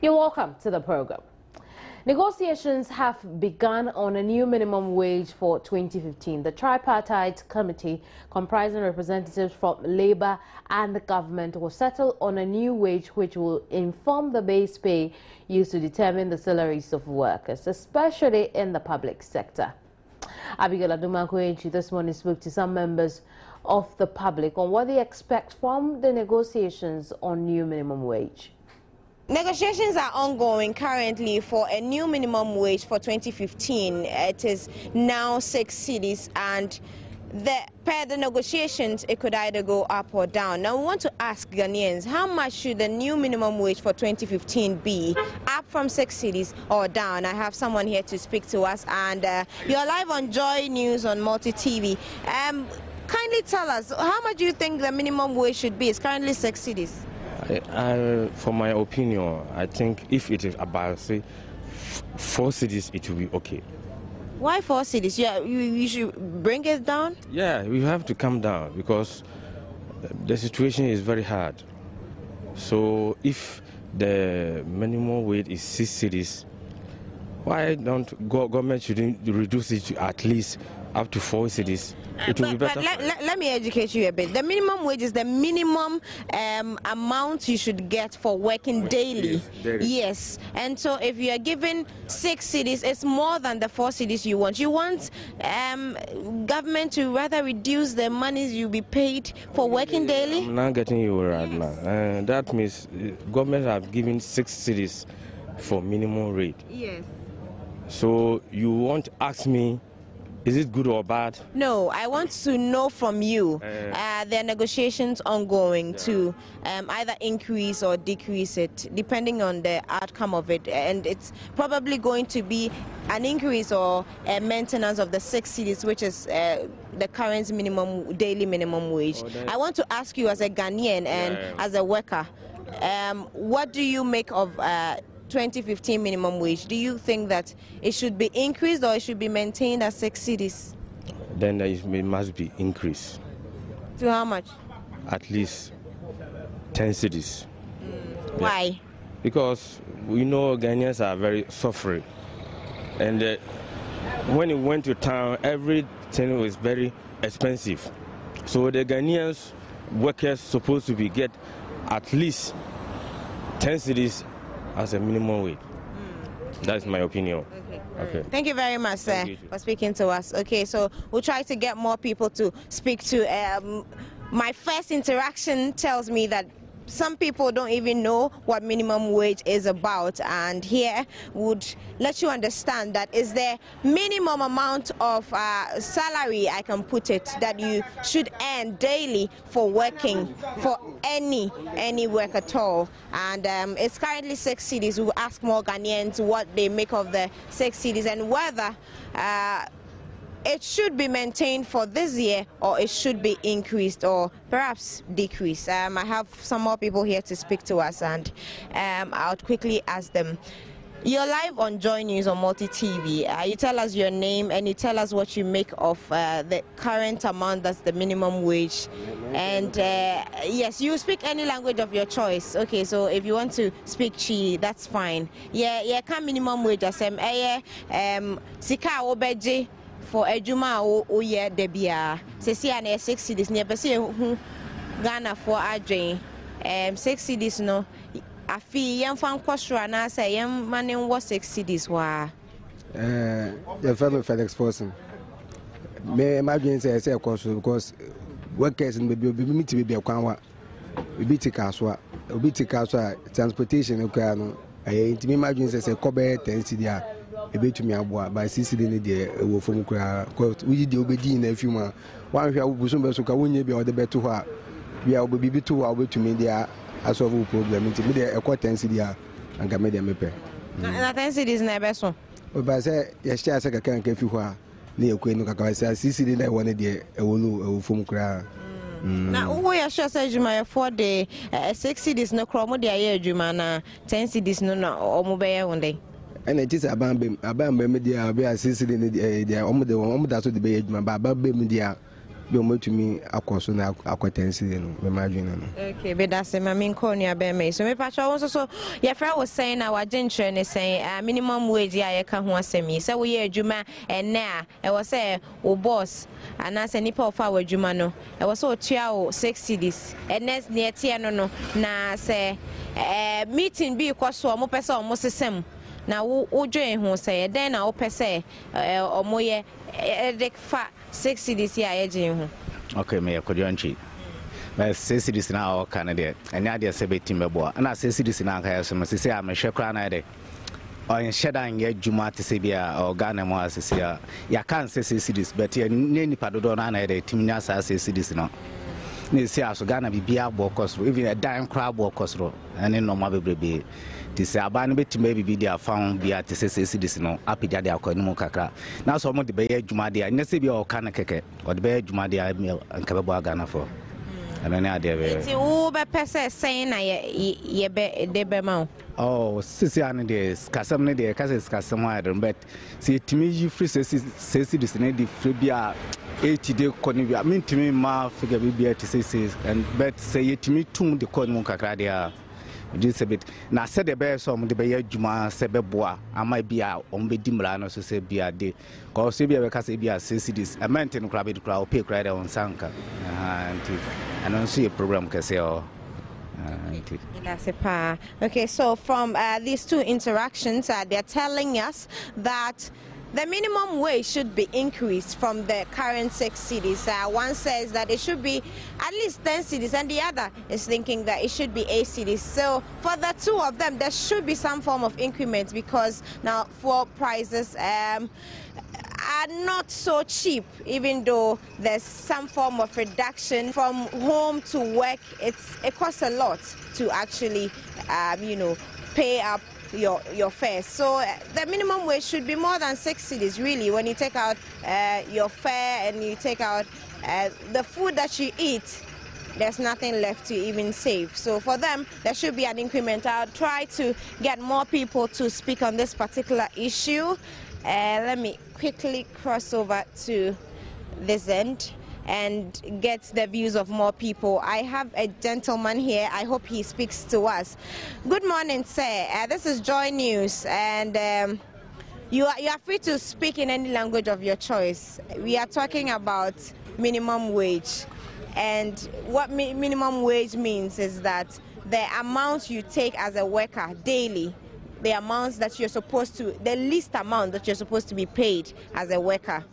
You're welcome to the program. Negotiations have begun on a new minimum wage for 2015. The tripartite committee, comprising representatives from Labour and the government, will settle on a new wage which will inform the base pay used to determine the salaries of workers, especially in the public sector. Abigail Adumanko this morning spoke to some members of the public on what they expect from the negotiations on new minimum wage. Negotiations are ongoing currently for a new minimum wage for 2015. It is now 6 cities, and per the negotiations, it could either go up or down. Now, we want to ask Ghanaians, how much should the new minimum wage for 2015 be? Up from 6 cities or down? I have someone here to speak to us, and you're live on Joy News on Multi TV. Kindly tell us, how much do you think the minimum wage should be? It's currently 6 cities. For my opinion, I think if it is about, say, 4 cities, it will be okay. Why 4 cities? Yeah, you should bring it down? Yeah, we have to come down because the situation is very hard. So if the minimum wage is 6 cities, why don't government shouldn't reduce it to at least up to 4 cities? It will be better. But let me educate you a bit. The minimum wage is the minimum amount you should get for working daily. Yes. And so if you are given 6 cities, it's more than the 4 cities you want. You want government to rather reduce the monies you be paid for working daily? I'm not getting you right now. That means government have given 6 cities for minimum rate. Yes. So you want to ask me, is it good or bad? No, I want to know from you. There are negotiations ongoing to either increase or decrease it, depending on the outcome of it. And it's probably going to be an increase or a maintenance of the 6 cities, which is the current daily minimum wage. I want to ask you as a Ghanaian and as a worker, what do you make of 2015 minimum wage? Do you think that it should be increased or it should be maintained at 6 cities? Then it must be increased. To how much? At least 10 cities. Why? Yeah. Because we know Ghanaians are very suffering. And when you went to town, everything was very expensive. So the Ghanaians workers supposed to get at least 10 cities as a minimum wage. That's my opinion. Okay. Thank you very much, sir, for speaking to us. Okay, so we'll try to get more people to speak to. My first interaction tells me that some people don't even know what minimum wage is about, and here would let you understand that is the minimum amount of salary, I can put it, that you should earn daily for working for any work at all. And it's currently 6 cities. We'll ask more Ghanaians what they make of the 6 cities and whether it should be maintained for this year or it should be increased or perhaps decreased. I have some more people here to speak to us, and I'll quickly ask them. You're live on Joy News on Multi TV. You tell us your name and you tell us what you make of the current amount, that's the minimum wage. And yes, you speak any language of your choice. Okay, so if you want to speak Chi, that's fine. Yeah, can minimum wage as sika obeje for ejuma o ye debia. Se si ana 6 cities ne pese hu Ghana for adwen 6 cities no afi yem fan kwosro na say yem manen wo 6 cities wa your family Felix Forson me imagine say kwosro because workers in be meet be kwanwa be tikaswa obi tikaswa transportation okra no intimi imagine say kobe 10 cities a ebetumi aboa by 6 cities ne de wo fom kra because we dey obedi na afi mu wan hwa obuso be so ka wonye bi o de beto ho a bia obi bi to wa obetumi dia asolve problem nti me de ekọ 10 cities a anga me de mepe na 10 cities na be so o ba say ye share say ka fi ho a na ekwe no kaka say 6 cities na won de ewolu ewofom kra na wo ya sure say juma for the 6 cities no kro mo de aye juma na 10 cities no na omo be ye wonde and it is abambe media be 6 cities ne de omo da so de be juma ba abambe media be able to me across na acquaintances no me imagine no. Okay, but that's my main corner be me. So me patch also so your friend was saying na wa gentry ne saying minimum wage ya ye ka ho asemi. Say we ye adwuma na e was say wo boss and as nipa of our adwuma no e was so tua o 6 cedis. And next near tie no na say meeting bi kwaso mo pese o mo sesem. Na wo join ho say den na wo pese o mo ye de fa 6 cedis ya ye gin ho. Okay, me kodwanchi. But 6 cedis na o kan de. Enya de 17 bebo. Na 6 cedis na ka yeso me say am hwe kra na de. On shedan ye dwuma te se bia o Ghana mo asese ya kan 6 cedis but ye nipa dodo na na de timnya sa 6 cedis no. Ne se aso Ghana bibia bo kosro even a dan kra bo kosro ene no ma bebrebe. Ti se abane betima bibi dia found bia te se 6 cedis no apija de akwani mu kakra. Na so mo de be ye dwuma de nya se bia o kan keke o de be ye dwuma de nka be bo Ghana for. Anani ade be. Ti wo be pese saying na ye be de be ma. Oh, sisi ane de kasam ne de kase kasam wa but si timi yi free sesi de ne de free bia 80 de koni bia min timi ma figure bia te sesi and but say yetimi tum de koni mu kakra de this a bit na said the best some de be adwuma se be boa ama bia on be dimra no so se bia de ko se bia be kase bia sesi this a maintain kra be kra o pay kra de on sanka and on see a program kase o. Okay, so from these two interactions, they're telling us that the minimum wage should be increased from the current 6 cedis. One says that it should be at least 10 cedis, and the other is thinking that it should be 8 cedis. So for the two of them, there should be some form of increment because now fuel prices are not so cheap, even though there's some form of reduction from home to work. It costs a lot to actually pay up your fare. So the minimum wage should be more than 6 cedis really when you take out your fare and you take out the food that you eat. There's nothing left to even save. So for them, there should be an increment. I'll try to get more people to speak on this particular issue. Let me quickly cross over to this end and get the views of more people. I have a gentleman here. I hope he speaks to us. Good morning, sir. This is Joy News, and you are free to speak in any language of your choice. We are talking about minimum wage, and what minimum wage means is that the amount you take as a worker daily, the amounts that you're supposed to, the least amount that you're supposed to be paid as a worker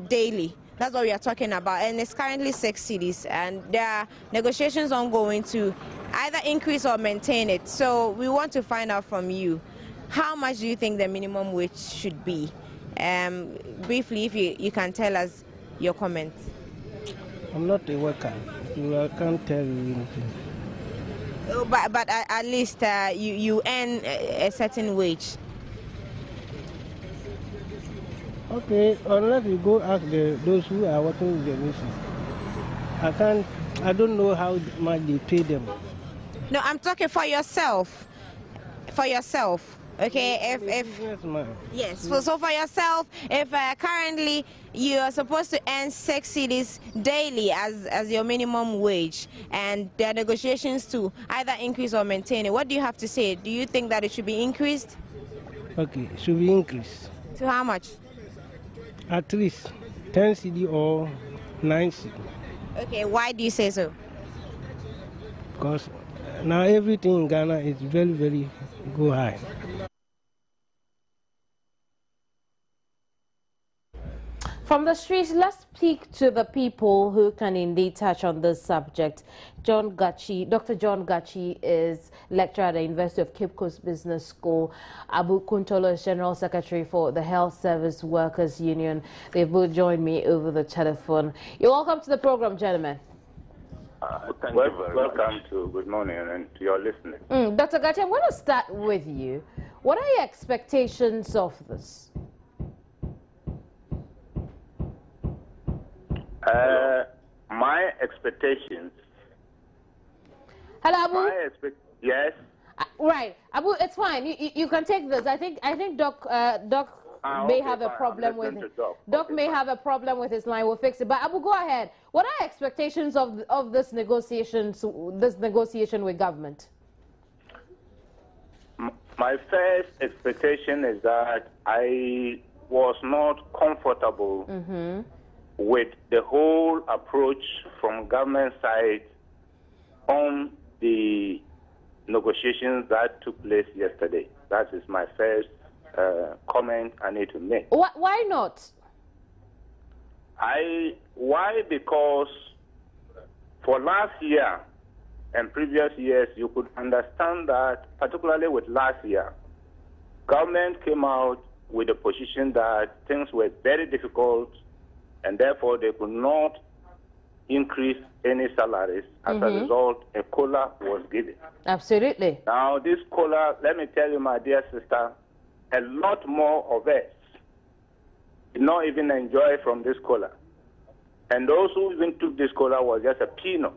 daily. That's what we are talking about, and it's currently 6 cedis, and there are negotiations ongoing to either increase or maintain it. So we want to find out from you, how much do you think the minimum wage should be? Briefly, if you can tell us your comments. I'm not a worker, so I can't tell you anything. But at least you earn a certain wage. Okay, unless you go ask those who are working with the nation. I don't know how much they pay them. No, I'm talking for yourself. For yourself. Okay, yes. So for yourself, if currently you are supposed to earn 6 cedis daily as your minimum wage, and there are negotiations to either increase or maintain it, what do you have to say? Do you think that it should be increased? Okay, it should be increased. To how much? At least 10 cedi or 9 cedi. Okay, why do you say so? Because now everything in Ghana is very, very go high. From the streets, let's speak to the people who can indeed touch on this subject. John Gachi, Dr. John Gachi is lecturer at the University of Cape Coast Business School. Abu Kuntolo is General Secretary for the Health Service Workers Union. They've both joined me over the telephone. You're welcome to the program, gentlemen. Thank you very welcome much. To good morning and to your listeners. Dr. Gachi, I'm going to start with you. What are your expectations of this? My expectations. Hello, Abu. Yes. Right, Abu. It's fine. You can take this. I think Doc may have a problem with it. Doc may have a problem with his line. We'll fix it. But Abu, go ahead. What are expectations of this negotiation with government? My first expectation is that I was not comfortable with the whole approach from government side on the negotiations that took place yesterday. That is my first comment I need to make. Why not? Why? Because for last year and previous years, you could understand that, particularly with last year, government came out with a position that things were very difficult and therefore they could not increase any salaries. As a result, a COLA was given. Absolutely. Now, this COLA, let me tell you, my dear sister, a lot more of us did not even enjoy from this COLA. And those who even took this COLA was just a peanut.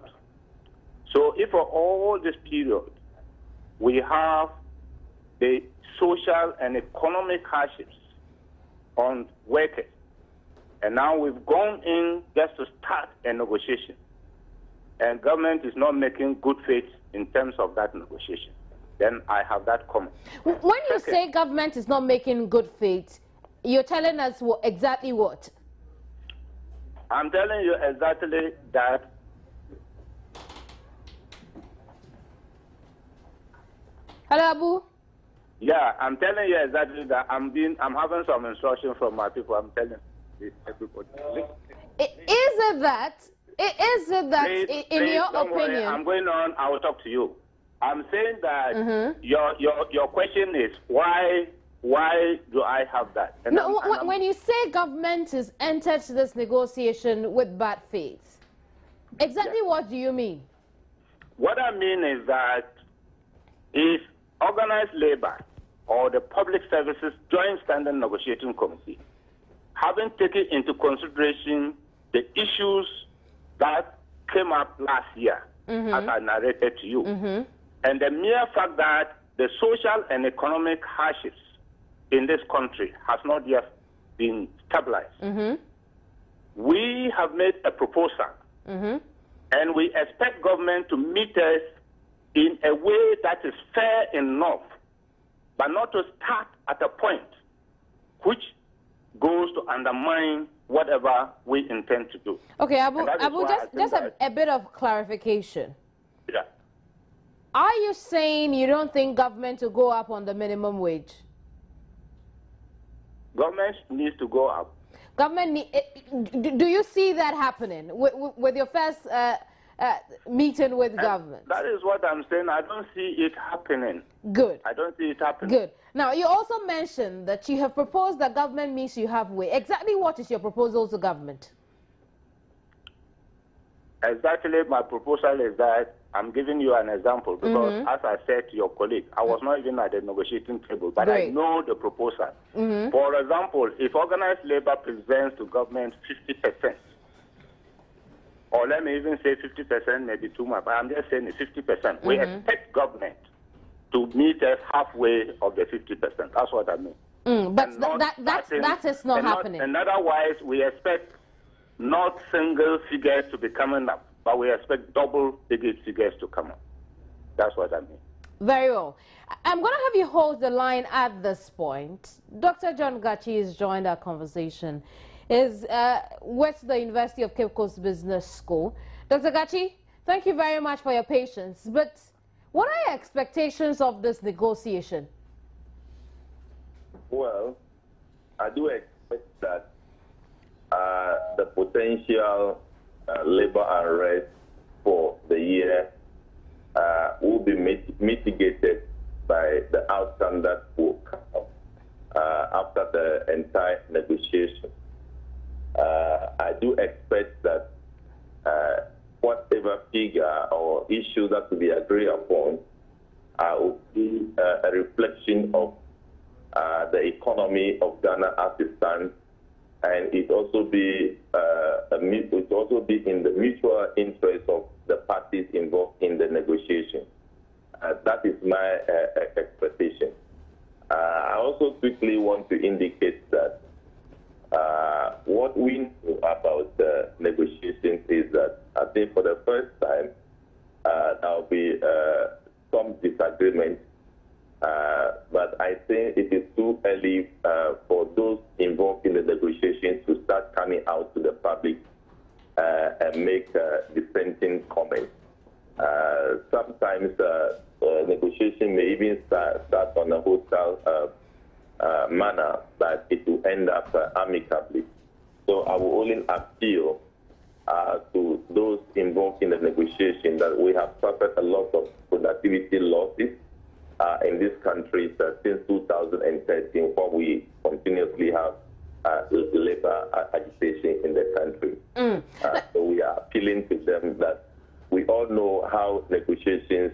So if for all this period we have the social and economic hardships on workers, and now we've gone in just to start a negotiation, and government is not making good faith in terms of that negotiation, then I have that comment. When you say government is not making good faith, you're telling us exactly what? I'm telling you exactly that. Hello, Abu? Yeah, I'm telling you exactly that I'm having some instruction from my people. I'm telling everybody. Is it that, Please, in your don't opinion? worry, I'm going on. I will talk to you. I'm saying that your question is why do I have that? And no, when you say government has entered this negotiation with bad faith, exactly what do you mean? What I mean is that if organized labor or the Public Services Joint Standing Negotiating Committee, having taken into consideration the issues that came up last year, as I narrated to you, and the mere fact that the social and economic hardships in this country has not yet been stabilized, we have made a proposal, and we expect government to meet us in a way that is fair enough, but not to start at a point which goes to undermine whatever we intend to do. Okay, Abu, just a bit of clarification. Yeah. Are you saying you don't think government will go up on the minimum wage? Government needs to go up. Government, do you see that happening with your first meeting with government? That is what I'm saying. I don't see it happening. Good. I don't see it happening. Good. Now, you also mentioned that you have proposed that government meets you halfway. Exactly what is your proposal to government? Exactly, my proposal is that I'm giving you an example because, as I said to your colleague, I was not even at the negotiating table, but I know the proposal. For example, if organized labor presents to government 50%, or let me even say 50%, maybe too much, but I'm just saying 50%. We expect government to meet us halfway of the 50%. That's what I mean. But that is not happening. And otherwise, we expect not single figures to be coming up, but we expect double-digit figures to come up. That's what I mean. Very well. I'm going to have you hold the line at this point. Dr. John Gachi has joined our conversation. Is with the University of Cape Coast Business School. Dr. Gachi, thank you very much for your patience. But what are your expectations of this negotiation? Well, I do expect that the potential labor unrest for the year will be mitigated by the outcome that will come after the entire negotiation. I do expect that whatever figure or issue that will be agreed upon will be a reflection of the economy of Ghana as it stands, and it also be in the mutual interest of the parties involved in the negotiation. That is my expectation. I also quickly want to indicate that what we know about the negotiations is that I think for the first time there will be some disagreement, but I think it is too early for those involved in the negotiations to start coming out to the public and make dissenting comments. Sometimes negotiation may even start on a hostile manner, but it will end up amicably. So I will only appeal to those involved in the negotiation that we have suffered a lot of productivity losses in this country since 2013, when we continuously have labor agitation in the country. So we are appealing to them that we all know how negotiations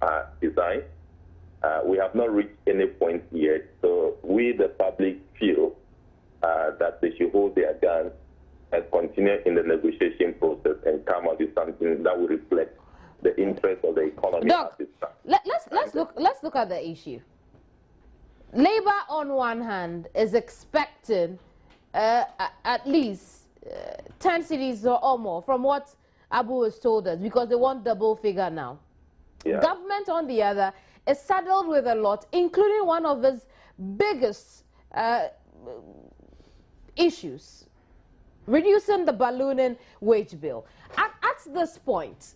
are designed. We have not reached any point yet, so we, the public, feel that they should hold their guns and continue in the negotiation process and come out with something that will reflect the interest of the economy. Doc, let's look at the issue. Labour, on one hand, is expecting at least 10 cities or more, from what Abu has told us, because they want double figure now. Yeah. Government, on the other, is saddled with a lot, including one of its biggest issues, reducing the ballooning wage bill. At this point,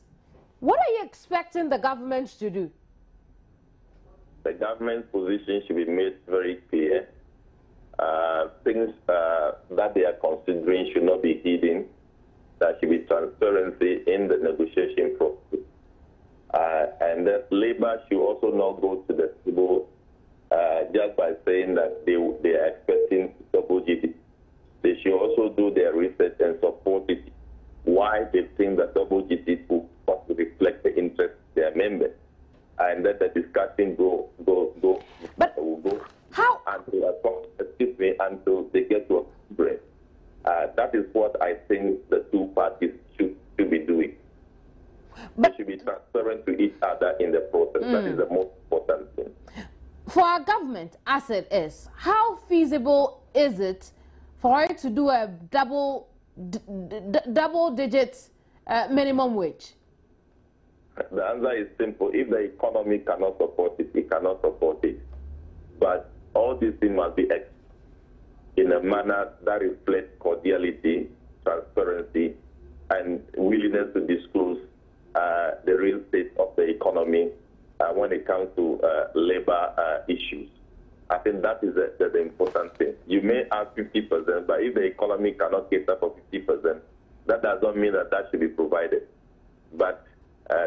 what are you expecting the government to do? The government's position should be made very clear. Things that they are considering should not be hidden. There should be transparency in the negotiation process. And that Labour should also not go to the table just by saying that they are expecting double GDP. They should also do their research and support it, why they think that double GDP will reflect the interest of their members. And that the discussion will go until they get to a break. That is what I think the two parties should be doing. They should be transparent to each other in the process. That is the most important thing. For our government, as it is, how feasible is it for it to do a double-digit minimum wage? The answer is simple. If the economy cannot support it, it cannot support it. But all these things must be in a manner that reflects cordiality, transparency, and willingness to disclose the real state of the economy when it comes to labor issues. I think that is the important thing. You may have 50%, but if the economy cannot cater for 50%, that does not mean that should be provided. But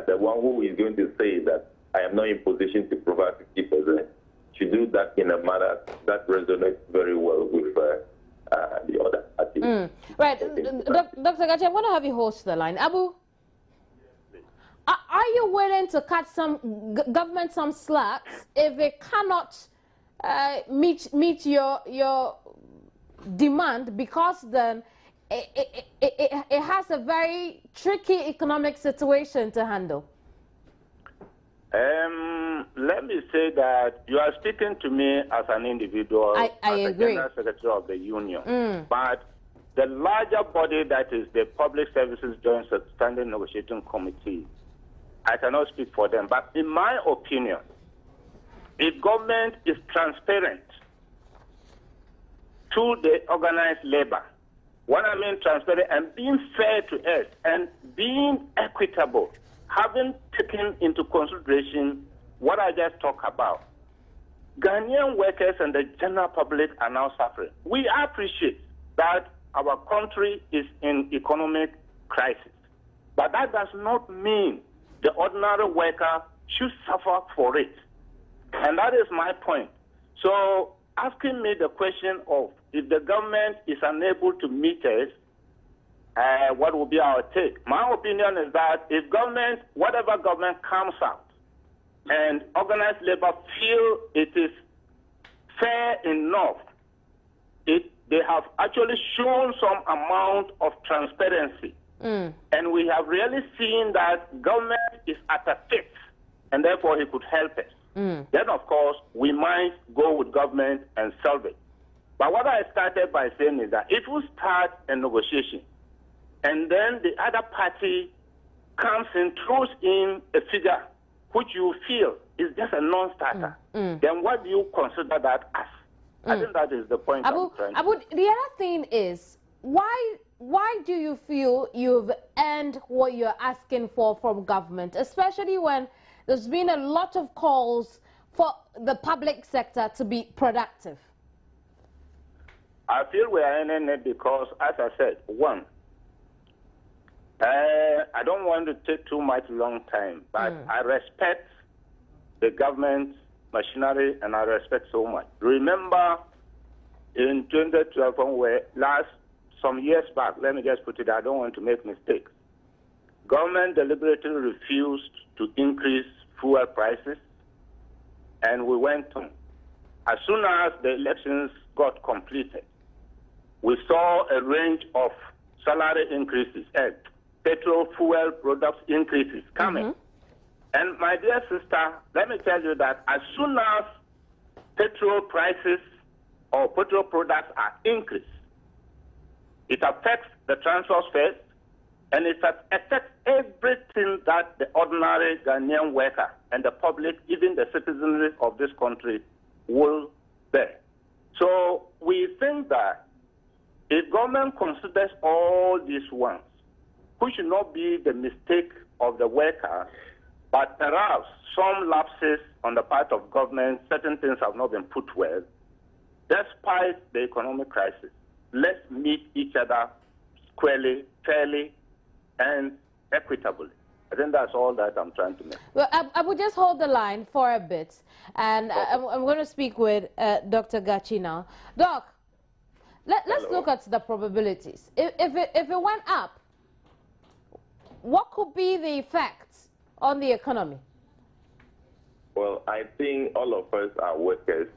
the one who is going to say that I am not in position to provide 50% should do that in a manner that resonates very well with the other parties. Right. Dr. Gachi, I'm going to have you host the line. Abu, are you willing to cut some government some slacks if it cannot meet your demand, because then it has a very tricky economic situation to handle? Let me say that you are speaking to me as an individual, I as agree. a General Secretary of the Union. But the larger body, that is the Public Services Joint Standing Negotiating Committee, I cannot speak for them. But in my opinion, if government is transparent to the organized labor, what I mean transparent and being fair to us and being equitable, having taken into consideration what I just talked about, Ghanaian workers and the general public are now suffering. We appreciate that our country is in economic crisis, but that does not mean the ordinary worker should suffer for it. And that is my point. So asking me the question of if the government is unable to meet us, what will be our take? My opinion is that if government, whatever government comes out, and organized labor feel it is fair enough, they have actually shown some amount of transparency. And we have really seen that government is at a fix, and therefore it could help us. then of course we might go with government and solve it. But what I started by saying is that if we start a negotiation and then the other party comes in, throws in a figure which you feel is just a non-starter, then what do you consider that as? I think that is the point Abu, I'm trying to Abu, the other thing is, why do you feel you've earned what you're asking for from government, especially when there's been a lot of calls for the public sector to be productive? I feel we are earning it because, as I said, one, I don't want to take too much long time, but I respect the government machinery and I respect so much. Remember in 2012, when some years back, let me just put it, I don't want to make mistakes. Government deliberately refused to increase fuel prices, and we went on. As soon as the elections got completed, we saw a range of salary increases and petrol fuel products increases coming. And my dear sister, let me tell you that as soon as petrol prices or petrol products are increased, it affects the transport fares and it affects everything that the ordinary Ghanaian worker and the public, even the citizenry of this country, will bear. So we think that if government considers all these ones, which should not be the mistake of the worker, but perhaps some lapses on the part of government, certain things have not been put well, despite the economic crisis, let's meet each other squarely, fairly, and equitably. I think that's all that I'm trying to make. Well, I would just hold the line for a bit, and I'm going to speak with Dr. Gachi now. Doc, let's look at the probabilities. If it went up, what could be the effects on the economy? Well, I think all of us are workers,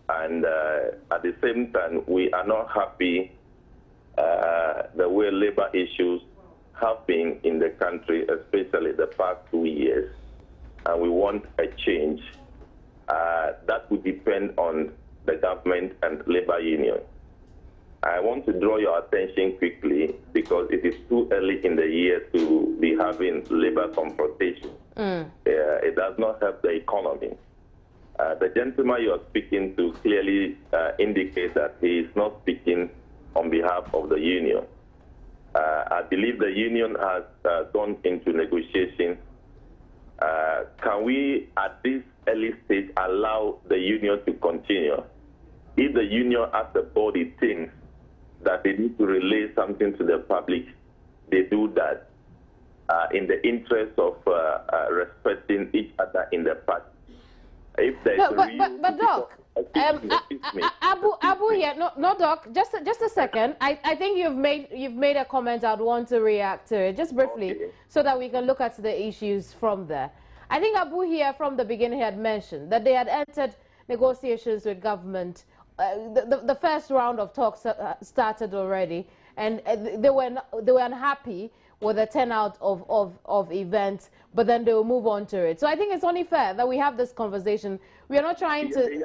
and at the same time, we are not happy the way labor issues have been in the country, especially the past 2 years, and we want a change that would depend on the government and labor union. I want to draw your attention quickly because it is too early in the year to be having labor confrontation. It does not help the economy. The gentleman you are speaking to clearly indicates that he is not speaking on behalf of the union. I believe the union has gone into negotiations. Can we, at this early stage, allow the union to continue? If the union as a body thinks that they need to relay something to the public, they do that in the interest of respecting each other in the party. If there's but Doc, Abu here, no Doc, just a second. I think you've made a comment. I'd want to react to it just briefly, so that we can look at the issues from there. I think Abu here from the beginning had mentioned that they had entered negotiations with government. The first round of talks started already, and they were unhappy with the turnout of events, but then they will move on to it. So I think it's only fair that we have this conversation. We are not trying to...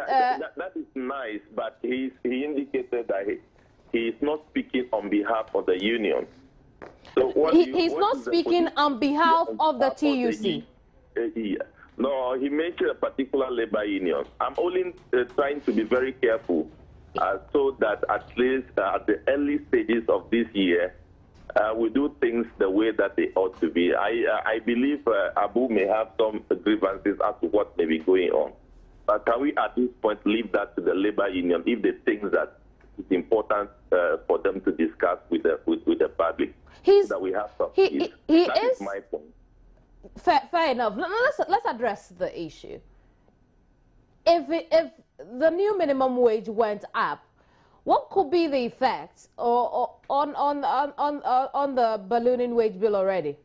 that is nice, but he indicated that he is not speaking on behalf of the union. So he's not speaking on behalf of the TUC. No, he mentioned a particular labor union. I'm only trying to be very careful so that at least at the early stages of this year, we do things the way that they ought to be. I believe Abu may have some grievances as to what may be going on. But can we at this point leave that to the labor union if they think that it's important for them to discuss with the public? That we have some that is my point. Fair enough. Let's address the issue. If the new minimum wage went up, what could be the effect on the ballooning wage bill already?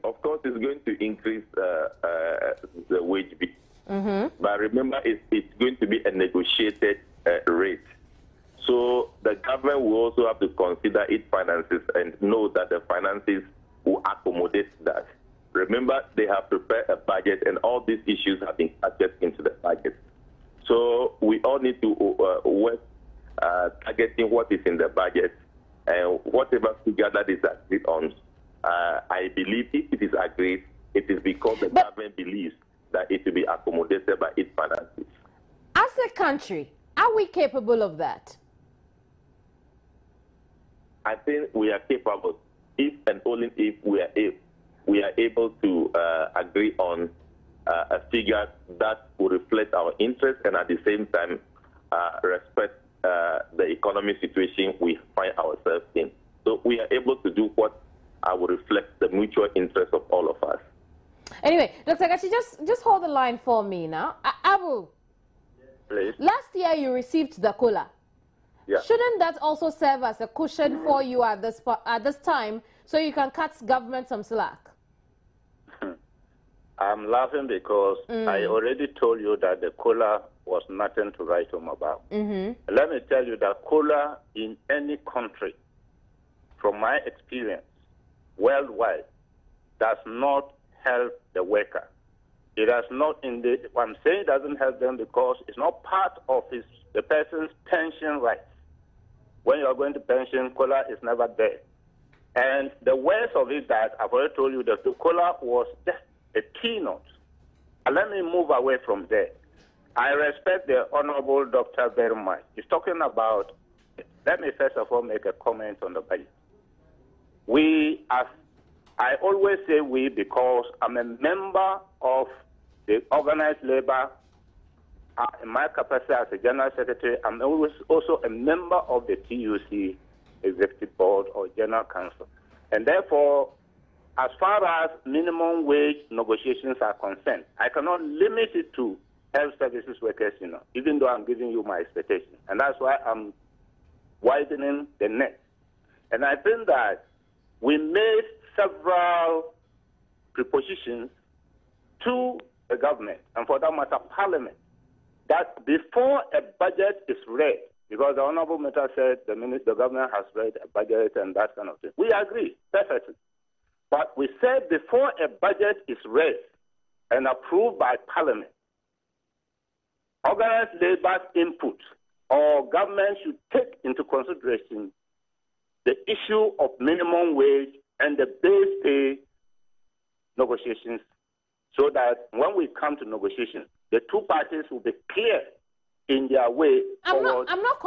Of course, it's going to increase the wage bill. But remember, it's going to be a negotiated rate. So the government will also have to consider its finances and know that the finances will accommodate that. Remember, they have prepared a budget, and all these issues have been captured into the budget. So we all need to work targeting what is in the budget, and whatever figure that is agreed on. I believe if it is agreed, it is because the government believes that it will be accommodated by its finances. As a country, are we capable of that? I think we are capable, if and only if we are able to agree on a figure that will reflect our interests and at the same time respect the economic situation we find ourselves in. So we are able to do what will reflect the mutual interest of all of us. Anyway, Dr. Gachi, just hold the line for me now. Abu, please. Last year you received the COLA. Yeah. Shouldn't that also serve as a cushion for you at this time so you can cut government some slack? I'm laughing because I already told you that the COLA was nothing to write home about. Let me tell you that COLA in any country, from my experience, worldwide, does not help the worker. It does not, I'm saying it doesn't help them because it's not part of the person's pension rights. When you are going to pension, COLA is never there. And the worst of it that I've already told you that the COLA was just a keynote. And let me move away from there. I respect the Honorable Doctor very much. He's talking about, let me first of all make a comment on the budget. I always say we because I'm a member of the organized labor. In my capacity as a general secretary, I'm also a member of the TUC Executive Board or General Council. And therefore, as far as minimum wage negotiations are concerned, I cannot limit it to health services workers, even though I'm giving you my expectation. And that's why I'm widening the net. And I think that we made several propositions to the government, and for that matter, Parliament, that before a budget is read, because the Honorable Minister said the government has read a budget and that kind of thing. We agree, perfectly. But we said before a budget is read and approved by Parliament, organized labor's input or government should take into consideration the issue of minimum wage and the base pay negotiations so that when we come to negotiations, the two parties will be clear in their way forward. I'm not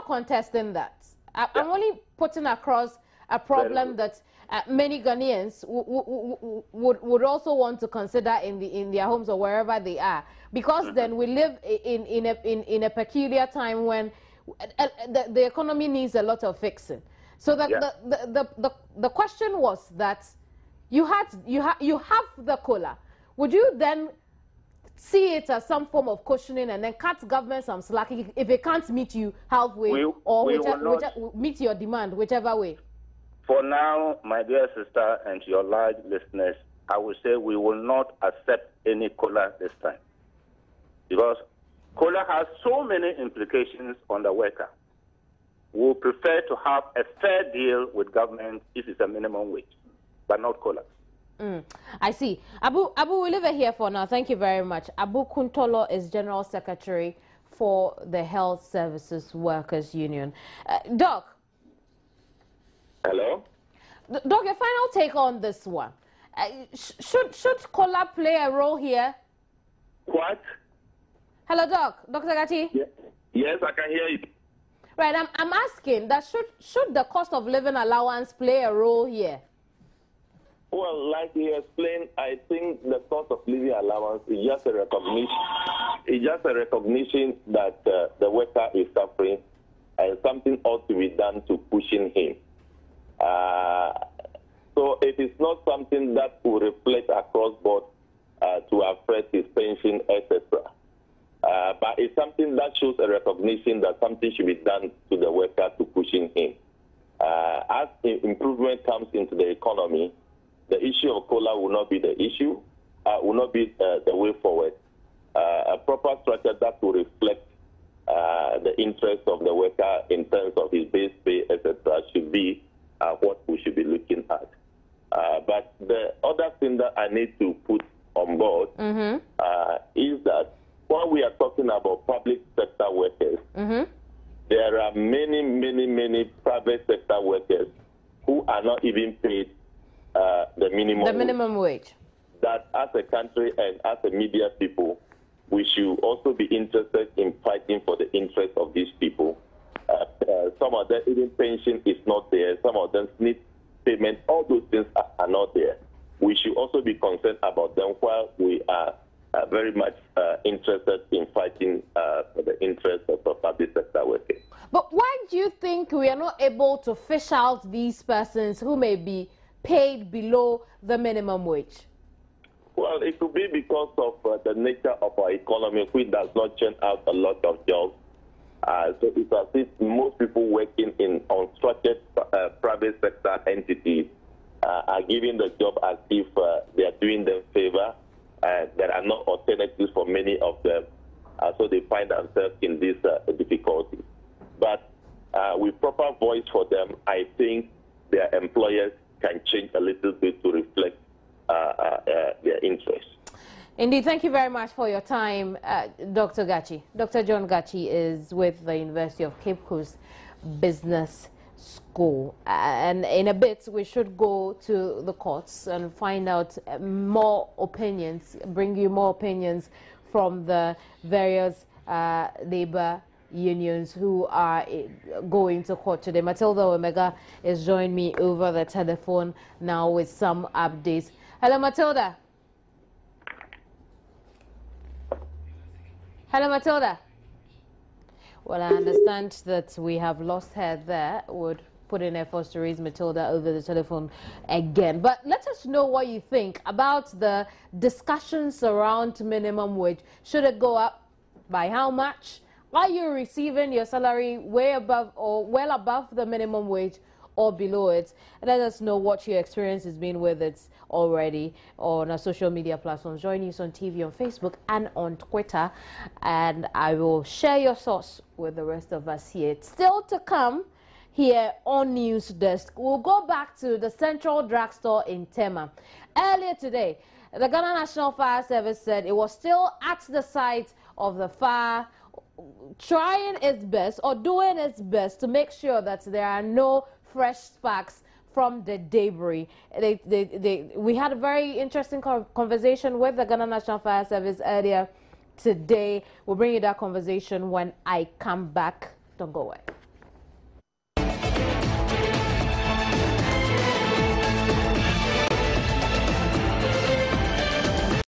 contesting that. I'm only putting across a problem that many Ghanaians would also want to consider in their homes or wherever they are, because then we live in a peculiar time when the economy needs a lot of fixing. So that the question was that you have the COLA. Would you then see it as some form of cushioning and then cut government some slack if it can't meet you halfway meet your demand, whichever way? For now, my dear sister and to your large listeners, I will say we will not accept any COLA this time. Because COLA has so many implications on the worker. We will prefer to have a fair deal with government if it's a minimum wage, but not COLA. I see. Abu, we'll leave it here for now. Thank you very much. Abu Kuntolo is General Secretary for the Health Services Workers Union. Doc. Hello? Doc, your final take on this one. Should COLA play a role here? What? Hello, Doc. Dr. Gati? Yes, I can hear you. Right, I'm asking that should the cost of living allowance play a role here? Well, like you explained, I think the cost of living allowance is just a recognition. It's just a recognition that the worker is suffering, and something ought to be done to cushion him. So it is not something that will reflect across board to affect his pension, etc. But it's something that shows a recognition that something should be done to the worker to cushion him. As improvement comes into the economy, the issue of COLA will not be the issue, will not be the way forward. A proper structure that will reflect the interests of the worker in terms of his base pay, etc., should be what we should be looking at. But the other thing that I need to put on board is that when we are talking about public sector workers, there are many, many, many private sector workers who are not even paid the minimum wage. That as a country and as a media people, we should also be interested in fighting for the interests of these people. Some of them, even pension is not there. Some of them need payment. All those things are not there. We should also be concerned about them while we are very much interested in fighting for the interests of the public sector workers. But why do you think we are not able to fish out these persons who may be paid below the minimum wage? Well, it could be because of the nature of our economy, which does not churn out a lot of jobs. So it's as if most people working in unstructured private sector entities are giving the job as if they are doing them favor. There are no alternatives for many of them, so they find themselves in these difficulties. But with proper voice for them, I think their employers can change a little bit to reflect their interests. Indeed, thank you very much for your time, Dr. Gachi. Dr. John Gachi is with the University of Cape Coast Business School. And in a bit, we should go to the courts and find out more opinions, bring you more opinions from the various labor unions who are going to court today. Matilda Omega is joining me over the telephone now with some updates. Hello, Matilda. Hello, Matilda. Well, I understand that we have lost her there. Would put in efforts to raise Matilda over the telephone again. But let us know what you think about the discussions around minimum wage. Should it go up? By how much? Are you receiving your salary way above or well above the minimum wage or below it? Let us know what your experience has been with it already on our social media platforms. Join us on TV, on Facebook, and on Twitter. And I will share your thoughts with the rest of us here. It's still to come here on News Desk. We'll go back to the Central Drugstore in Tema. Earlier today, the Ghana National Fire Service said it was still at the site of the fire, trying its best or doing its best to make sure that there are no fresh sparks from the debris. We had a very interesting conversation with the Ghana National Fire Service earlier today. We'll bring you that conversation when I come back. Don't go away.